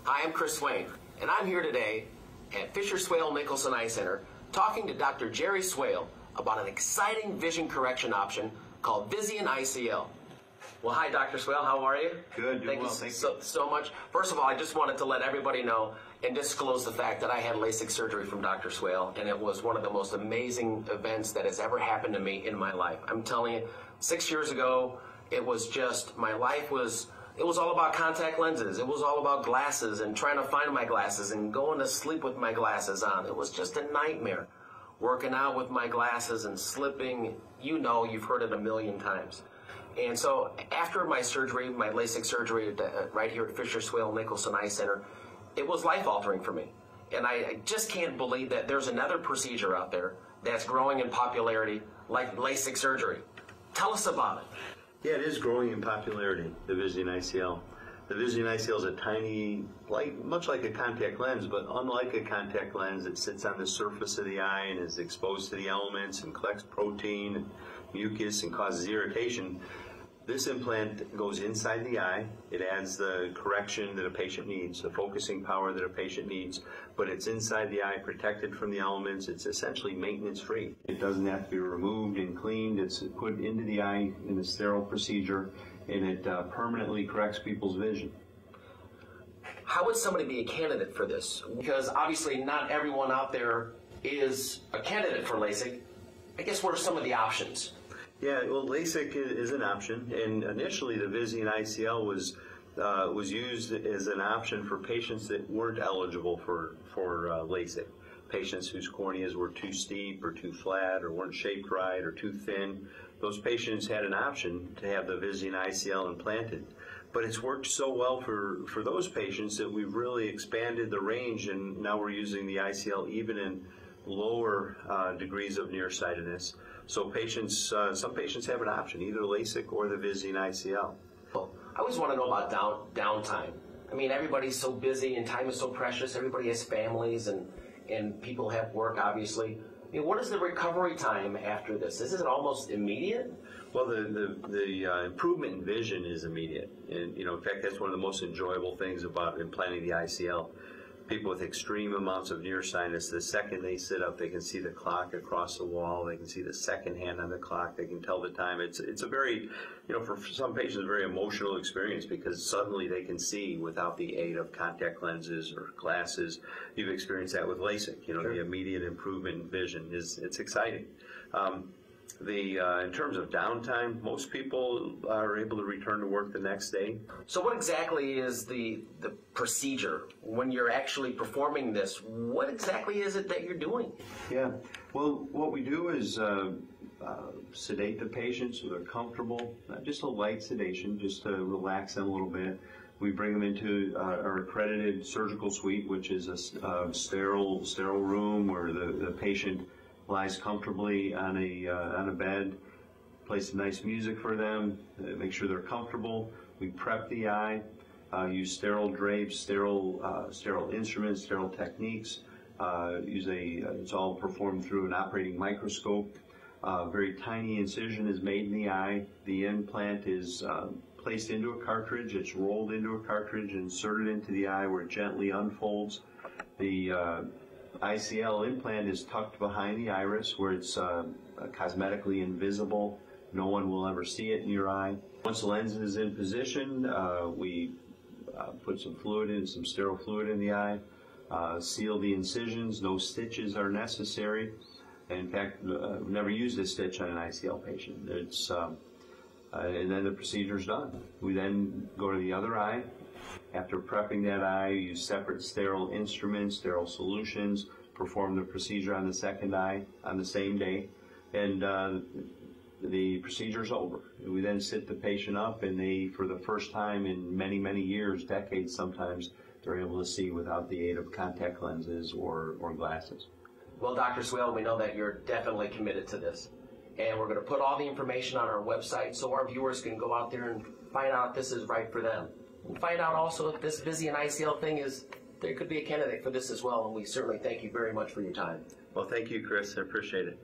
Hi, I'm Chris Swain, and I'm here today at Fisher Swale Nicholson Eye Center talking to Dr. Jerry Swale about an exciting vision correction option called Visian ICL. Well, hi, Dr. Swale. How are you? Good. Thank you so much. First of all, I just wanted to let everybody know and disclose the fact that I had LASIK surgery from Dr. Swale, and it was one of the most amazing events that has ever happened to me in my life. I'm telling you, 6 years ago, it was just, my life was, it was all about contact lenses. It was all about glasses and trying to find my glasses and going to sleep with my glasses on. It was just a nightmare. Working out with my glasses and slipping, you know, you've heard it a million times. And so after my surgery, my LASIK surgery right here at Fisher Swale Nicholson Eye Center, it was life-altering for me. And I just can't believe that there's another procedure out there that's growing in popularity like LASIK surgery. Tell us about it. Yeah, it is growing in popularity, the Visian ICL. The Visian ICL is a tiny, much like a contact lens, but unlike a contact lens, it sits on the surface of the eye and is exposed to the elements and collects protein and mucus and causes irritation. This implant goes inside the eye. It adds the correction that a patient needs, the focusing power that a patient needs, but it's inside the eye, protected from the elements. It's essentially maintenance-free. It doesn't have to be removed and cleaned. It's put into the eye in a sterile procedure, and it permanently corrects people's vision. How would somebody be a candidate for this? Because obviously not everyone out there is a candidate for LASIK. I guess what are some of the options? Yeah, well, LASIK is an option, and initially the Visian ICL was used as an option for patients that weren't eligible for LASIK. Patients whose corneas were too steep or too flat or weren't shaped right or too thin. Those patients had an option to have the Visian ICL implanted. But it's worked so well for those patients that we've really expanded the range, and now we're using the ICL even in lower degrees of nearsightedness. So patients, some patients have an option, either LASIK or the Visian ICL. I always want to know about downtime. I mean, everybody's so busy and time is so precious. Everybody has families and people have work, obviously. I mean, what is the recovery time after this? Is it almost immediate? Well, the improvement in vision is immediate. And, you know, in fact, that's one of the most enjoyable things about implanting the ICL. People with extreme amounts of nearsightedness, the second they sit up, they can see the clock across the wall. They can see the second hand on the clock. They can tell the time. It's a very, you know, for some patients, a very emotional experience because suddenly they can see without the aid of contact lenses or glasses. You've experienced that with LASIK. You know, Sure. The immediate improvement in vision it's exciting. In terms of downtime, most people are able to return to work the next day. So what exactly is the procedure when you're actually performing this? What exactly is it that you're doing? Yeah, well, what we do is sedate the patient so they're comfortable, just a light sedation, just to relax them a little bit. We bring them into our accredited surgical suite, which is a sterile room where the patient lies comfortably on a bed, play some nice music for them, make sure they're comfortable. We prep the eye, use sterile drapes, sterile instruments, sterile techniques. It's all performed through an operating microscope. Very tiny incision is made in the eye. The implant is placed into a cartridge. It's rolled into a cartridge, inserted into the eye where it gently unfolds. The ICL implant is tucked behind the iris where it's cosmetically invisible. No one will ever see it in your eye. Once the lens is in position, we put some sterile fluid in the eye, seal the incisions. No stitches are necessary. In fact, we've never used a stitch on an ICL patient. And then the procedure's done. We then go to the other eye. After prepping that eye, use separate sterile instruments, sterile solutions, perform the procedure on the second eye on the same day, and the procedure's over. We then sit the patient up, and they, for the first time in many, many years, decades sometimes, they're able to see without the aid of contact lenses or glasses. Well, Dr. Swale, we know that you're definitely committed to this. And we're going to put all the information on our website so our viewers can go out there and find out if this is right for them. And find out also if this Visian ICL thing there could be a candidate for this as well. And we certainly thank you very much for your time. Well, thank you, Chris. I appreciate it.